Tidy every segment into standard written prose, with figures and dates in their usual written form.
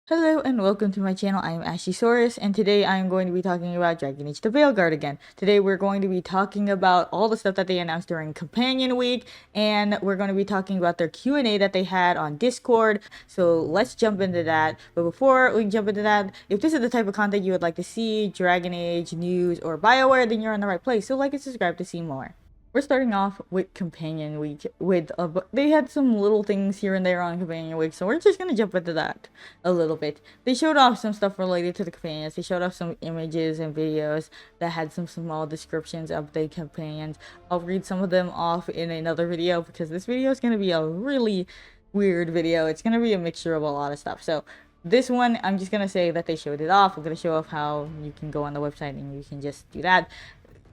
Hello and welcome to my channel. I am Ashysaurus and today I am going to be talking about Dragon Age the Veilguard again. Today we're going to be talking about all the stuff that they announced during Companion Week, and we're going to be talking about their Q&A that they had on Discord. So let's jump into that. But before we jump into that, if this is the type of content you would like to see, Dragon Age, news, or bioware, then you're in the right place. So like and subscribe to see more. We're starting off with Companion Week with they had some little things here and there on Companion Week, so we're just gonna jump into that a little bit. They showed off some stuff related to the companions. They showed off some images and videos that had some small descriptions of the companions. I'll read some of them off in another video because this video is gonna be a really weird video. It's gonna be a mixture of a lot of stuff. So this one, I'm just gonna say that they showed it off. I'm gonna show off how you can go on the website and you can just do that.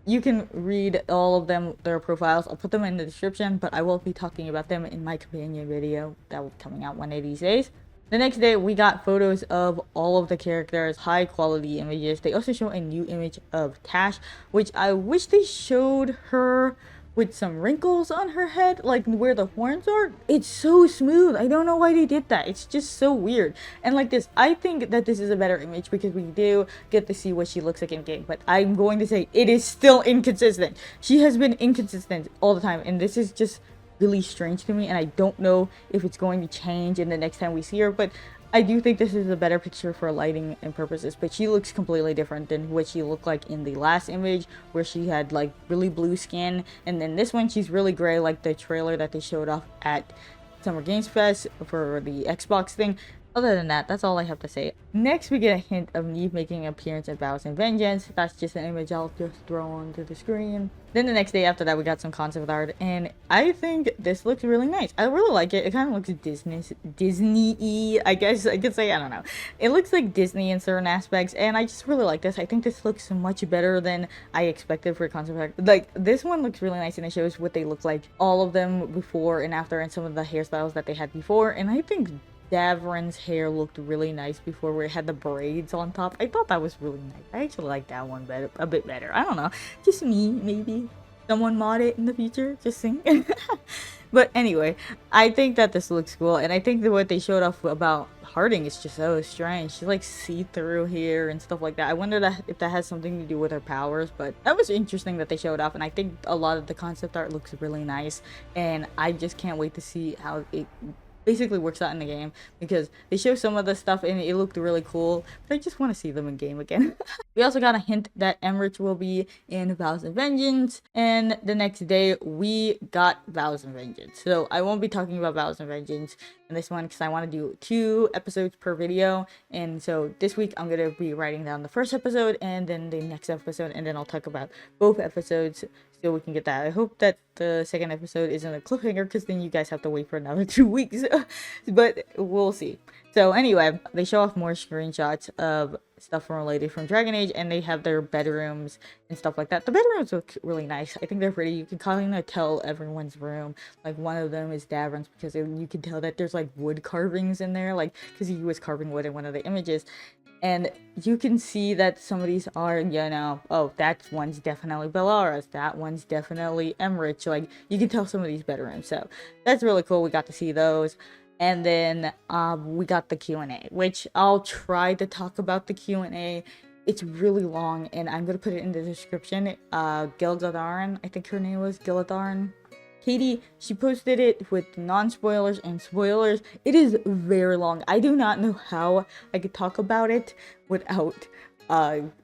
You can read all of them, their profiles. I'll put them in the description, but I will be talking about them in my companion video that will be coming out one of these days. The next day, we got photos of all of the characters, high quality images. They also show a new image of Taash, which I wish they showed her with some wrinkles on her head, like where the horns are. It's so smooth. I don't know why they did that. It's just so weird. And like this, I think that this is a better image because we do get to see what she looks like in game, but I'm going to say it is still inconsistent. She has been inconsistent all the time, and this is just really strange to me, and I don't know if it's going to change in the next time we see her, but I do think this is a better picture for lighting and purposes. But she looks completely different than what she looked like in the last image, where she had like really blue skin, and then this one she's really gray, like the trailer that they showed off at Summer Games Fest for the Xbox thing. Other than that, that's all I have to say. Next, we get a hint of Neve making an appearance in Vows Vengeance. That's just an image I'll just throw onto the screen. Then the next day after that, we got some concept art, and I think this looks really nice. I really like it. It kind of looks Disney-y, I guess I could say. I don't know. It looks like Disney in certain aspects, and I just really like this. I think this looks much better than I expected for a concept art. Like, this one looks really nice, and it shows what they look like, all of them before and after, and some of the hairstyles that they had before, and I think Davrin's hair looked really nice before, where it had the braids on top. I thought that was really nice. I actually like that one better, a bit better. I don't know, just me, maybe. Someone mod it in the future, just saying. But anyway, I think that this looks cool, and I think that what they showed off about Harding is just so strange. She's like see-through here and stuff like that. I wonder if that has something to do with her powers, but that was interesting that they showed off, and I think a lot of the concept art looks really nice, and I just can't wait to see how it basically works out in the game, because they show some of the stuff and it looked really cool, but I just want to see them in game again. We also got a hint that Emmrich will be in Vows Vengeance, and the next day we got Vows Vengeance. So I won't be talking about Vows Vengeance in this one because I want to do 2 episodes per video, and so this week I'm going to be writing down the first episode and then the next episode, and then I'll talk about both episodes so we can get that. I hope that the second episode isn't a cliffhanger, because then you guys have to wait for another 2 weeks. But we'll see. So anyway, they show off more screenshots of stuff related from Dragon Age, and they have their bedrooms and stuff like that. The bedrooms look really nice. I think they're pretty. You can kind of tell everyone's room. Like, one of them is Davrin's, because you can tell that there's like wood carvings in there, like because he was carving wood in one of the images. And you can see that some of these are, you know, oh, that one's definitely Bellara's, that one's definitely Emmrich. Like, you can tell some of these bedrooms. So that's really cool. We got to see those. And then we got the Q&A, which I'll try to talk about the Q&A. It's really long, and I'm going to put it in the description. Gilgadarn, I think her name was Gilgadarn. Katie, she posted it with non-spoilers and spoilers. It is very long. I do not know how I could talk about it without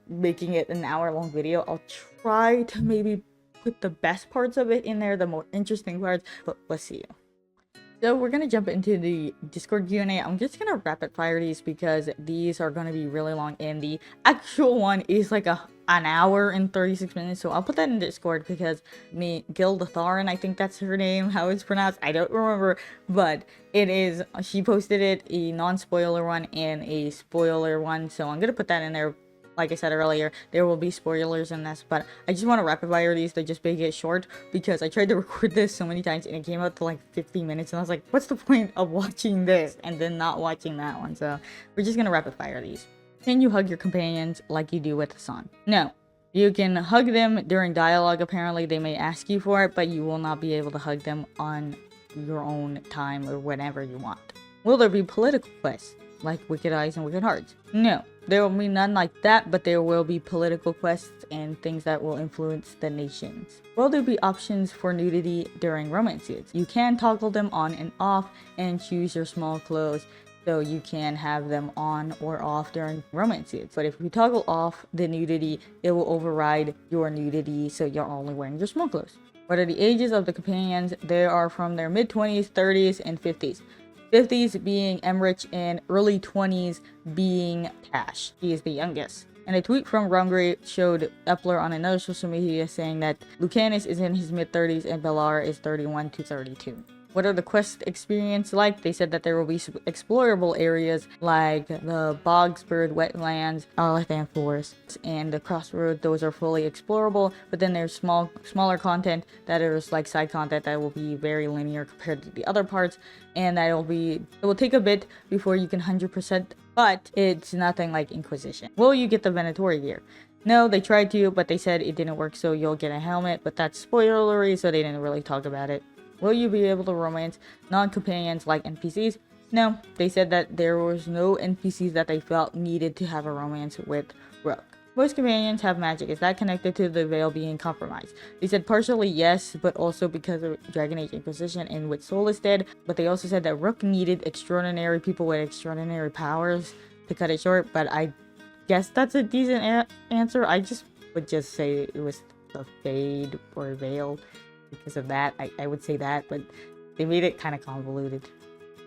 making it an hour-long video. I'll try to maybe put the best parts of it in there, the more interesting parts, but let's see. So we're going to jump into the Discord Q&A. I'm just going to rapid fire these because these are going to be really long, and the actual one is like an hour and 36 minutes. So I'll put that in Discord because Gildatharin, I think that's her name, how it's pronounced, I don't remember, but it is, she posted it, a non-spoiler one and a spoiler one. So I'm going to put that in there. Like I said earlier, there will be spoilers in this, but I just want to rapid fire these to just make it short, because I tried to record this so many times and it came out to like 50 minutes, and I was like, what's the point of watching this and then not watching that one? So we're just going to rapid fire these. Can you hug your companions like you do with the sun? No. You can hug them during dialogue. Apparently they may ask you for it, but you will not be able to hug them on your own time or whenever you want. Will there be political quests? like Wicked Eyes and Wicked Hearts. No, there will be none like that, but there will be political quests and things that will influence the nations. Will there be options for nudity during romance seeds? You can toggle them on and off and choose your small clothes, so you can have them on or off during romance seeds. But if you toggle off the nudity, it will override your nudity, so you're only wearing your small clothes. What are the ages of the companions? They are from their mid-20s, 30s, and 50s. 50s being Emmrich and early 20s being Taash. He is the youngest. And a tweet from Hrungy showed Epler on another social media saying that Lucanis is in his mid-30s and Bellara is 31 to 32. What are the quest experience like? They said that there will be explorable areas like the Bogsburg wetlands, Alathan forests, and the crossroads. Those are fully explorable, but then there's smaller content that is like side content that will be very linear compared to the other parts, and it will take a bit before you can 100%, but it's nothing like Inquisition. Will you get the Venatori gear? No, they tried to, but they said it didn't work, so you'll get a helmet, but that's spoilery, so they didn't really talk about it. Will you be able to romance non-companions like NPCs? No, they said that there was no NPCs that they felt needed to have a romance with Rook. Most companions have magic. Is that connected to the veil being compromised? They said partially yes, but also because of Dragon Age Inquisition and with Soul is dead. But they also said that Rook needed extraordinary people with extraordinary powers to cut it short. But I guess that's a decent answer. I would just say it was the Fade or Veil. Because of that, I would say that, but they made it kind of convoluted.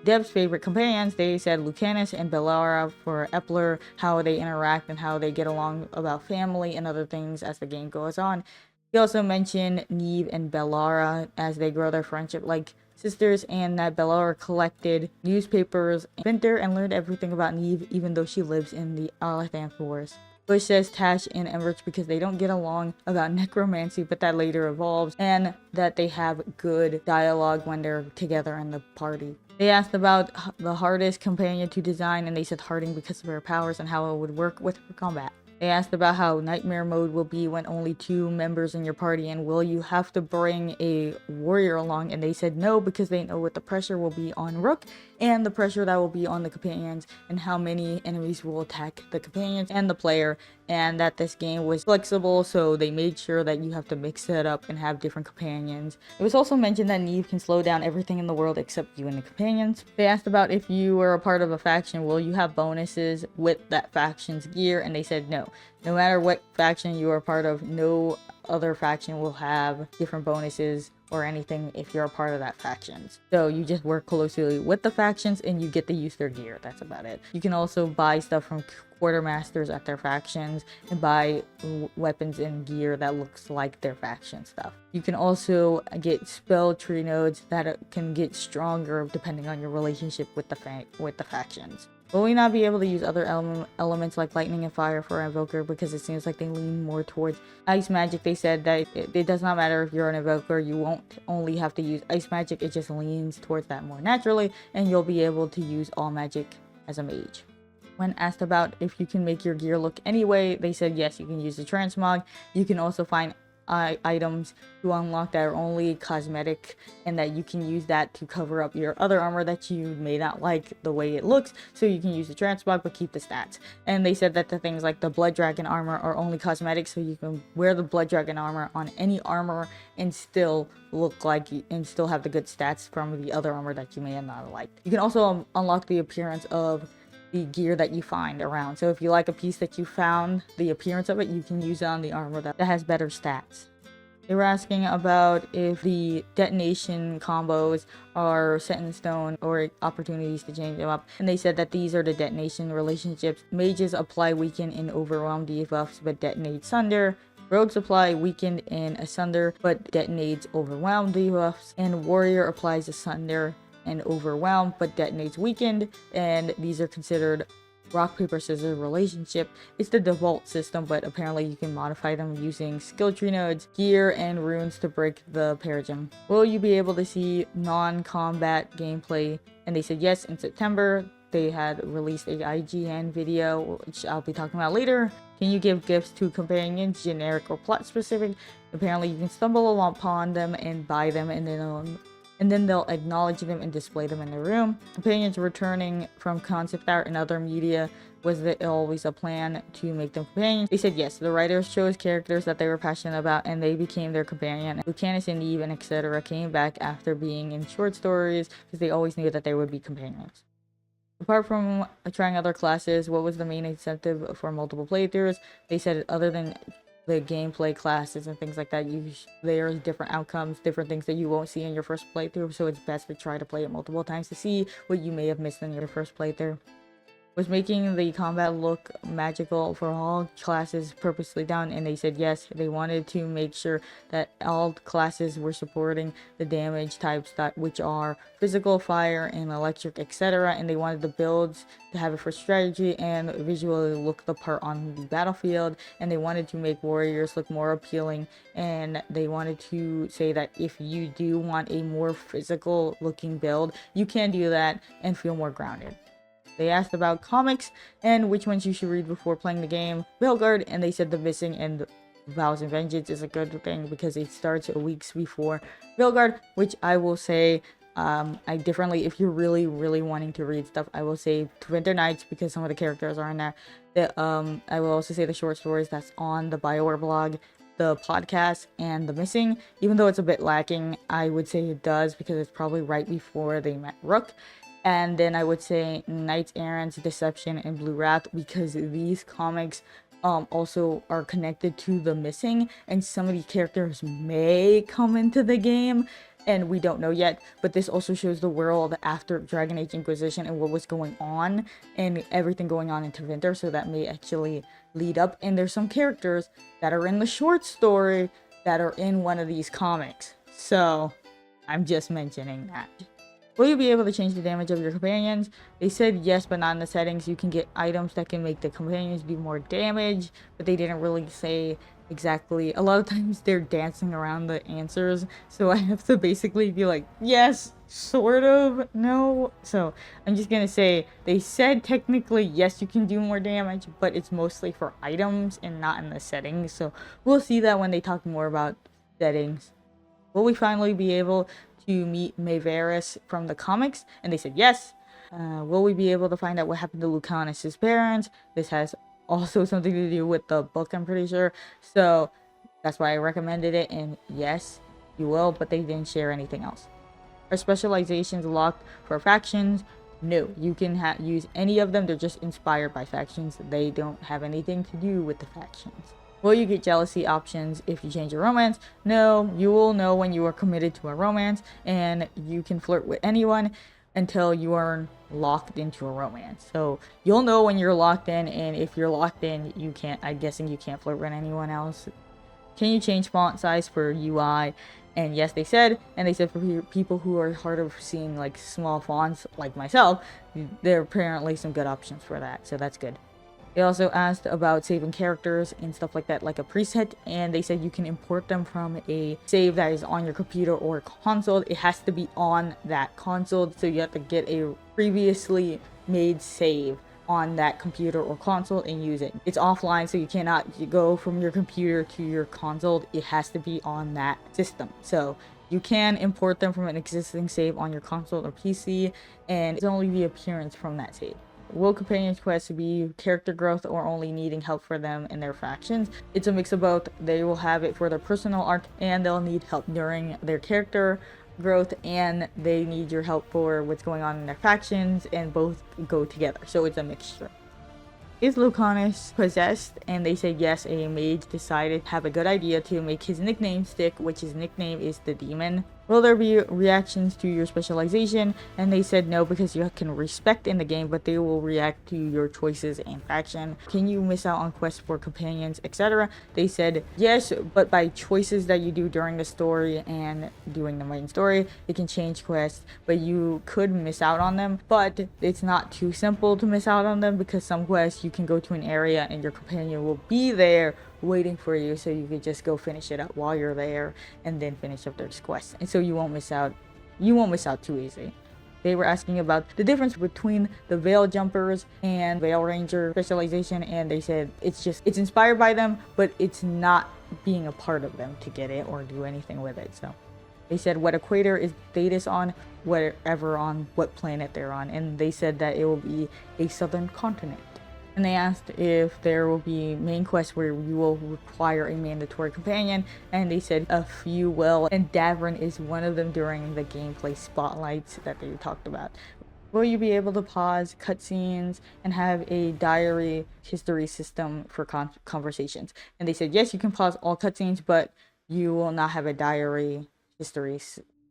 Dev's favorite companions, they said Lucanis and Bellara for Epler, how they interact and how they get along about family and other things as the game goes on. He also mentioned Neve and Bellara as they grow their friendship like sisters, and that Bellara collected newspapers in winter and learned everything about Neve even though she lives in the Alathan forest. Bush says Taash and Emmrich because they don't get along about necromancy, but that later evolves, and that they have good dialogue when they're together in the party. They asked about the hardest companion to design, and they said Harding because of her powers and how it would work with her combat. They asked about how nightmare mode will be when only 2 members in your party, and will you have to bring a warrior along, and they said no because they know what the pressure will be on Rook and the pressure that will be on the companions and how many enemies will attack the companions and the player, and that this game was flexible, so they made sure that you have to mix it up and have different companions. It was also mentioned that Neve can slow down everything in the world except you and the companions. They asked about if you were a part of a faction, will you have bonuses with that faction's gear, and they said no. No matter what faction you are part of, no other faction will have different bonuses or anything if you're a part of that faction. So you just work closely with the factions and you get to use their gear. That's about it. You can also buy stuff from quartermasters at their factions and buy weapons and gear that looks like their faction stuff. You can also get spell tree nodes that can get stronger depending on your relationship with the factions. Will we not be able to use other elements like lightning and fire for Invoker because it seems like they lean more towards ice magic? They said that it does not matter if you're an Invoker, you won't only have to use ice magic, it just leans towards that more naturally, and you'll be able to use all magic as a mage. When asked about if you can make your gear look anyway, they said yes, you can use the transmog. You can also find items to unlock that are only cosmetic, and that you can use that to cover up your other armor that you may not like the way it looks, so you can use the transmog but keep the stats. And they said that the things like the blood dragon armor are only cosmetic, so you can wear the blood dragon armor on any armor and still look like and still have the good stats from the other armor that you may have not liked. You can also unlock the appearance of the gear that you find around. So if you like a piece that you found, the appearance of it, you can use it on the armor that has better stats. They were asking about if the detonation combos are set in stone or opportunities to change them up. And they said that these are the detonation relationships. Mages apply weaken and overwhelm debuffs but detonate sunder. Rogues apply weakened and asunder but detonates overwhelm debuffs. And warrior applies asunder and overwhelm but detonates weakened, and these are considered rock paper scissors relationship. It's the default system, but apparently you can modify them using skill tree nodes, gear, and runes to break the paradigm. Will you be able to see non-combat gameplay? And they said yes. In September they had released a IGN video, which I'll be talking about later. Can you give gifts to companions, generic or plot specific? Apparently you can stumble upon them and buy them, and and then they'll acknowledge them and display them in the room. Companions returning from concept art and other media, was it always a plan to make them companions? They said yes. The writers chose characters that they were passionate about and they became their companion. Lucanis and Eve and etc. came back after being in short stories because they always knew that they would be companions. Apart from trying other classes, what was the main incentive for multiple playthroughs? They said other than the gameplay classes and things like that, there's different outcomes, different things that you won't see in your first playthrough, so it's best to try to play it multiple times to see what you may have missed in your first playthrough. Was making the combat look magical for all classes purposely done, and they said yes, they wanted to make sure that all classes were supporting the damage types which are physical, fire, and electric, etc. And they wanted the builds to have it for strategy and visually look the part on the battlefield, and they wanted to make warriors look more appealing, and they wanted to say that if you do want a more physical looking build, you can do that and feel more grounded. They asked about comics and which ones you should read before playing the game. Veilguard, and they said The Missing and Vows Vengeance is a good thing because it starts weeks before Veilguard, which I will say if you're really wanting to read stuff, I will say Winter Nights because some of the characters are in there. I will also say the short stories that's on the bioware blog, the podcast, and The Missing. Even though it's a bit lacking, I would say it does because it's probably right before they met Rook. And then I would say Knights Errant's Deception and Blue Wrath because these comics also are connected to The Missing, and some of these characters may come into the game and we don't know yet, but this also shows the world after Dragon Age Inquisition and what was going on and everything going on in Tevinter, so that may actually lead up. And there's some characters that are in the short story that are in one of these comics, so I'm just mentioning that. Will you be able to change the damage of your companions? They said yes, but not in the settings. You can get items that can make the companions do more damage, but they didn't really say exactly. A lot of times they're dancing around the answers, so I have to basically be like, yes, sort of, no. So I'm just gonna say they said technically yes, you can do more damage, but it's mostly for items and not in the settings. So we'll see that when they talk more about settings. Will we finally be able to meet Mayveris from the comics? And they said yes. Will we be able to find out what happened to Lucanis' parents? This has also something to do with the book, I'm pretty sure. So that's why I recommended it, and yes, you will, but they didn't share anything else. Are specializations locked for factions? No, you can use any of them. They're just inspired by factions. They don't have anything to do with the factions. Will you get jealousy options if you change your romance? No, you will know when you are committed to a romance, and you can flirt with anyone until you are locked into a romance. So you'll know when you're locked in, and if you're locked in, you can't, I'm guessing you can't flirt with anyone else. Can you change font size for UI? And yes, they said, and they said for people who are hard of seeing like small fonts like myself, there are apparently some good options for that, so that's good. They also asked about saving characters and stuff like that, like a preset, and they said you can import them from a save that is on your computer or console. It has to be on that console, so you have to get a previously made save on that computer or console and use it. It's offline, so you cannot go from your computer to your console. It has to be on that system. So you can import them from an existing save on your console or PC, and it's only the appearance from that save. Will companion quests be character growth or only needing help for them in their factions? It's a mix of both. They will have it for their personal arc, and they'll need help during their character growth, and they need your help for what's going on in their factions, and both go together. So it's a mixture. Is Lucanis possessed? And they said yes, a mage decided to have a good idea to make his nickname stick, which his nickname is the Demon. Will there be reactions to your specialization? And they said no, because you can respect in the game, but they will react to your choices and faction. Can you miss out on quests for companions, etc.? They said yes, but by choices that you do during the story and doing the main story, it can change quests, but you could miss out on them. But it's not too simple to miss out on them, because some quests you can go to an area and your companion will be there waiting for you, so you could just go finish it up while you're there and then finish up their quest, and so you won't miss out too easy. They were asking about the difference between the Veil Jumpers and Veil Ranger specialization, and they said it's inspired by them, but it's not being a part of them to get it or do anything with it. So They said what equator is Thetis on, whatever on what planet they're on, and they said that it will be a southern continent. And they asked if there will be main quests where you will require a mandatory companion, and they said a few will, and Davrin is one of them during the gameplay spotlights that they talked about. Will you be able to pause cutscenes and have a diary history system for conversations? And they said yes, you can pause all cutscenes, but you will not have a diary history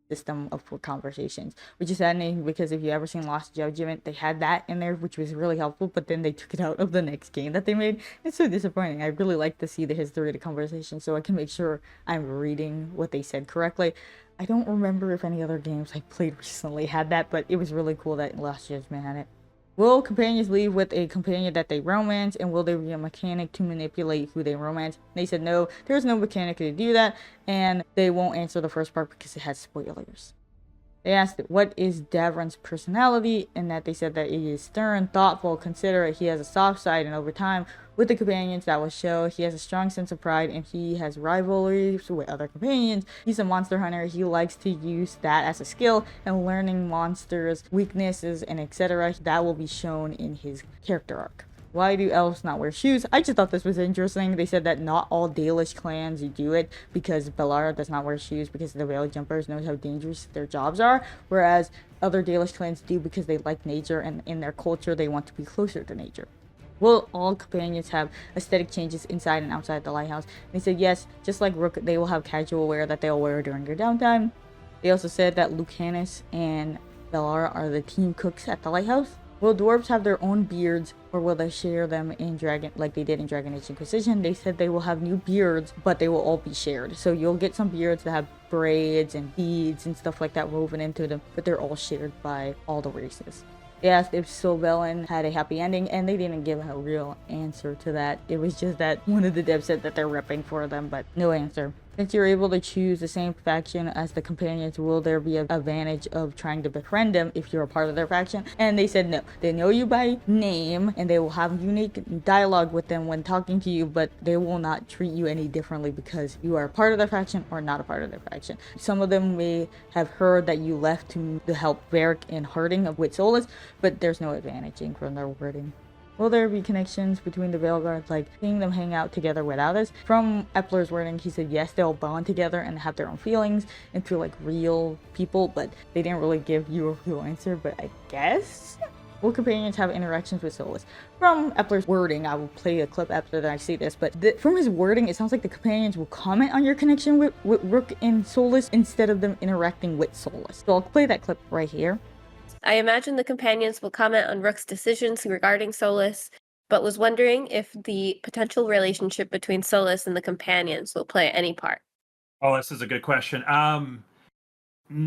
system for conversations, which is saddening because if you ever seen Lost Judgment, they had that in there, which was really helpful, but then they took it out of the next game that they made. It's so disappointing. I really like to see the history of the conversation so I can make sure I'm reading what they said correctly. I don't remember if any other games I played recently had that, but it was really cool that Lost Judgment had it. Will companions leave with a companion that they romance, and will there be a mechanic to manipulate who they romance? They said no, there's no mechanic to do that, and they won't answer the first part because it has spoilers. They asked what is Davrin's personality, and that they said that he is stern, thoughtful, considerate, he has a soft side, and over time, with the companions that will show, he has a strong sense of pride, and he has rivalries with other companions. He's a monster hunter, he likes to use that as a skill, and learning monsters, weaknesses, and etc. That will be shown in his character arc. Why do elves not wear shoes? I just thought this was interesting. They said that not all Dalish clans do it because Bellara does not wear shoes because the Veil Jumpers knows how dangerous their jobs are, whereas other Dalish clans do because they like nature and in their culture they want to be closer to nature. Will all companions have aesthetic changes inside and outside the lighthouse? And they said yes, just like Rook, they will have casual wear that they'll wear during their downtime. They also said that Lucanis and Bellara are the team cooks at the lighthouse. Will dwarves have their own beards, or will they share them in Dragon, like they did in Dragon Age Inquisition? They said they will have new beards, but they will all be shared. So you'll get some beards that have braids and beads and stuff like that woven into them, but they're all shared by all the races. They asked if Sylvain had a happy ending, and they didn't give a real answer to that. It was just that one of the devs said that they're repping for them, but no answer. Since you're able to choose the same faction as the companions, will there be an advantage of trying to befriend them if you're a part of their faction? And they said no. They know you by name, and they will have unique dialogue with them when talking to you, but they will not treat you any differently because you are a part of their faction or not a part of their faction. Some of them may have heard that you left to help Varric in herding with Solus, but there's no advantaging from their wording. Will there be connections between the Veilguard, like seeing them hang out together without us? From Epler's wording, he said yes, they'll bond together and have their own feelings and feel like real people, but they didn't really give you a real answer, but I guess? Will companions have interactions with Solus? From Epler's wording, I will play a clip after that I say this, but from his wording, it sounds like the companions will comment on your connection with Rook and Solus instead of them interacting with Solus. So I'll play that clip right here. I imagine the companions will comment on Rook's decisions regarding Solus, but was wondering if the potential relationship between Solus and the companions will play any part. Oh, this is a good question.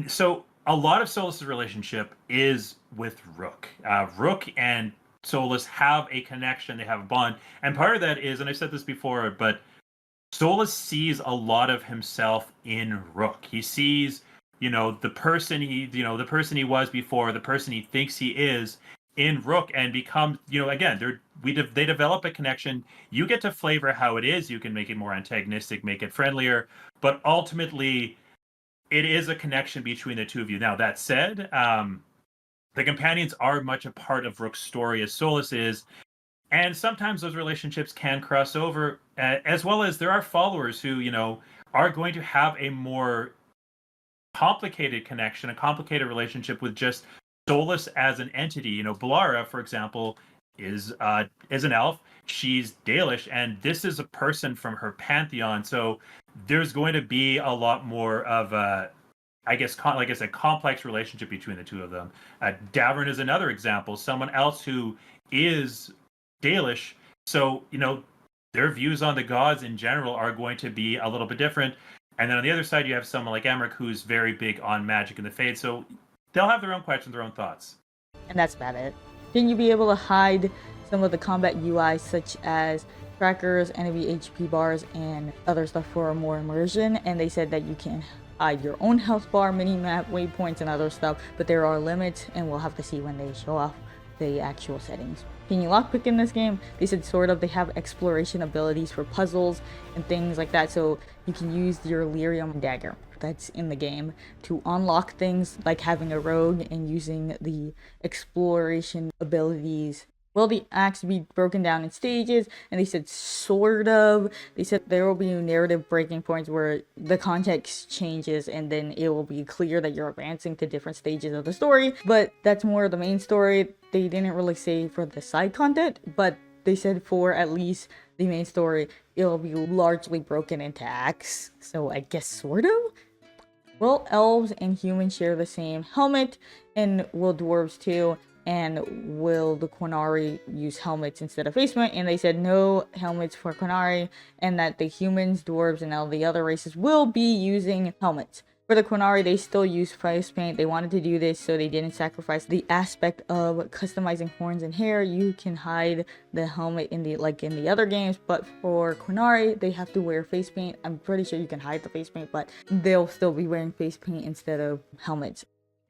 So a lot of Solus's relationship is with Rook. Rook and Solus have a connection, they have a bond, and part of that is, and I said this before, but Solus sees a lot of himself in Rook. He sees the person he was before, the person he thinks he is in Rook, and becomes, again, they develop a connection. You get to flavor how it is. You can make it more antagonistic, make it friendlier, but ultimately, it is a connection between the two of you. Now, that said, the companions are much a part of Rook's story as Solus is, and sometimes those relationships can cross over, as well as there are followers who, are going to have a more complicated connection, a complicated relationship with just Solus as an entity. Bellara, for example, is an elf. She's Dalish, and this is a person from her pantheon. So there's going to be a lot more of a, I guess, like I said, complex relationship between the two of them. Davrin is another example, someone else who is Dalish. So, their views on the gods in general are going to be a little bit different. And then on the other side, you have someone like Emmrich, who's very big on magic and the Fade. So they'll have their own questions, their own thoughts. And that's about it. Can you be able to hide some of the combat UI, such as trackers, enemy HP bars, and other stuff for more immersion? And they said that you can hide your own health bar, mini-map, waypoints, and other stuff. But there are limits, and we'll have to see when they show off the actual settings. Can you lockpick in this game? They said sort of. They have exploration abilities for puzzles and things like that, so you can use your lyrium dagger that's in the game to unlock things like having a rogue and using the exploration abilities. Will the acts be broken down in stages? And they said sort of. They said there will be narrative breaking points where the context changes and then it will be clear that you're advancing to different stages of the story. But that's more of the main story. They didn't really say for the side content, but they said for at least the main story, it'll be largely broken into acts. So I guess sort of? Will elves and humans share the same helmet? And will dwarves too? And will the Quinari use helmets instead of face paint? And they said no helmets for Quinari, and that the humans, dwarves, and all the other races will be using helmets. For the Quinari, they still use face paint. They wanted to do this so they didn't sacrifice the aspect of customizing horns and hair. You can hide the helmet in the other games, but for Quinari, they have to wear face paint. I'm pretty sure you can hide the face paint, but they'll still be wearing face paint instead of helmets.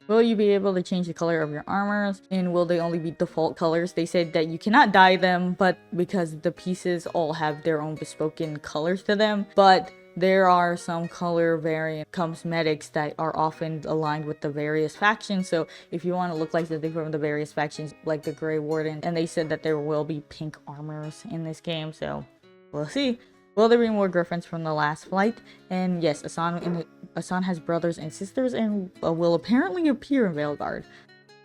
Will you be able to change the color of your armors? And will they only be default colors? They said that you cannot dye them, but because the pieces all have their own bespoken colors to them. But there are some color variant cosmetics that are often aligned with the various factions. So if you want to look like something from the various factions, like the Grey Warden, and they said that there will be pink armors in this game. So we'll see. Will there be more griffins from the last flight? And yes, Asan has brothers and sisters and will apparently appear in Veilguard.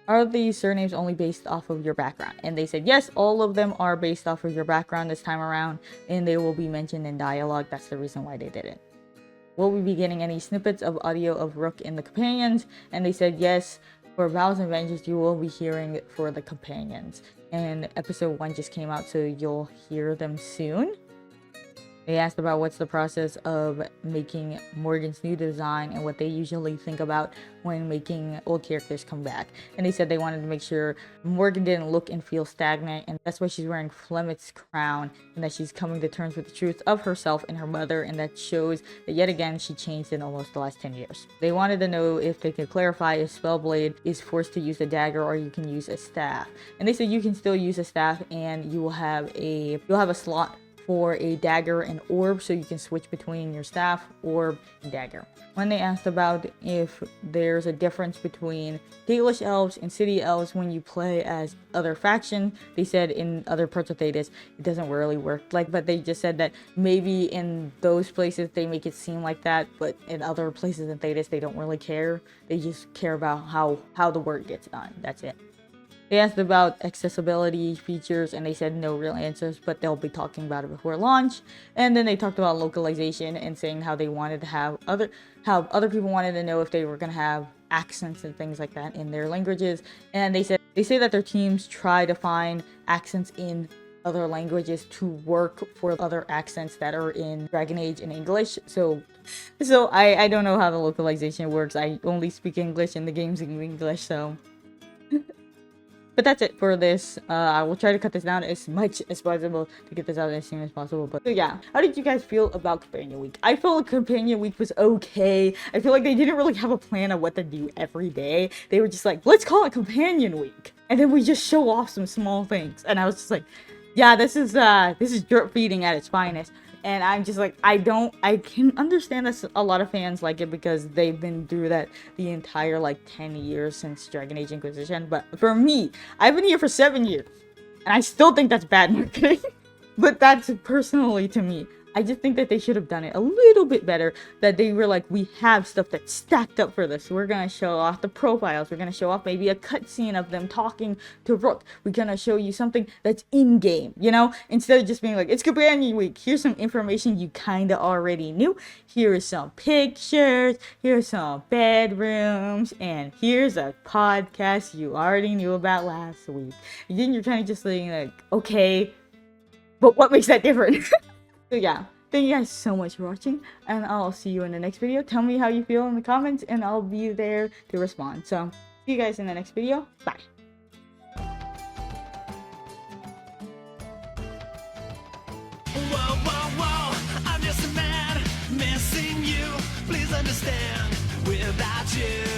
Are these surnames only based off of your background? And they said yes, all of them are based off of your background this time around, and they will be mentioned in dialogue. That's the reason why they did it. Will we be getting any snippets of audio of Rook and the companions? And they said yes, for Vows Vengeance you will be hearing it for the companions. And episode 1 just came out, so you'll hear them soon. They asked about what's the process of making Morgan's new design and what they usually think about when making old characters come back. And they said they wanted to make sure Morgan didn't look and feel stagnant, and that's why she's wearing Flemet's crown, and that she's coming to terms with the truth of herself and her mother, and that shows that yet again she changed in almost the last 10 years. They wanted to know if they could clarify if Spellblade is forced to use a dagger or you can use a staff. And they said you can still use a staff, and you'll have a slot for a dagger and orb, so you can switch between your staff, orb, and dagger. When they asked about if there's a difference between Dalish elves and city elves when you play as other faction, they said in other parts of Thedas it doesn't really work but they just said that maybe in those places they make it seem like that, but in other places in Thedas they don't really care. They just care about how the work gets done. That's it. They asked about accessibility features, and they said no real answers, but they'll be talking about it before launch. And then they talked about localization and saying how they wanted to have how other people wanted to know if they were going to have accents and things like that in their languages. And they say that their teams try to find accents in other languages to work for other accents that are in Dragon Age and English. So I don't know how the localization works. I only speak English and the game's in English, so... But that's it for this. I will try to cut this down as much as possible to get this out as soon as possible. But so yeah, how did you guys feel about Companion Week? I felt like Companion Week was okay. I feel like they didn't really have a plan of what to do every day. They were just like, let's call it Companion Week. And then we just show off some small things. And I was just like, yeah, this is drip feeding at its finest. And I'm just like, I can understand that a lot of fans like it because they've been through that the entire 10 years since Dragon Age Inquisition. But for me, I've been here for 7 years and I still think that's bad marketing. But that's personally to me. I just think that they should have done it a little bit better. That they were like, we have stuff that's stacked up for this. We're going to show off the profiles. We're going to show off maybe a cutscene of them talking to Rook. We're going to show you something that's in-game, you know? Instead of just being like, it's Companion Week. Here's some information you kind of already knew. Here's some pictures. Here's some bedrooms. And here's a podcast you already knew about last week. And then you're kind of just like, okay, but what makes that different? So yeah, thank you guys so much for watching, and I'll see you in the next video. Tell me how you feel in the comments, and I'll be there to respond. So, see you guys in the next video. Bye. Whoa, whoa, whoa, I'm just a man missing you. Please understand, without you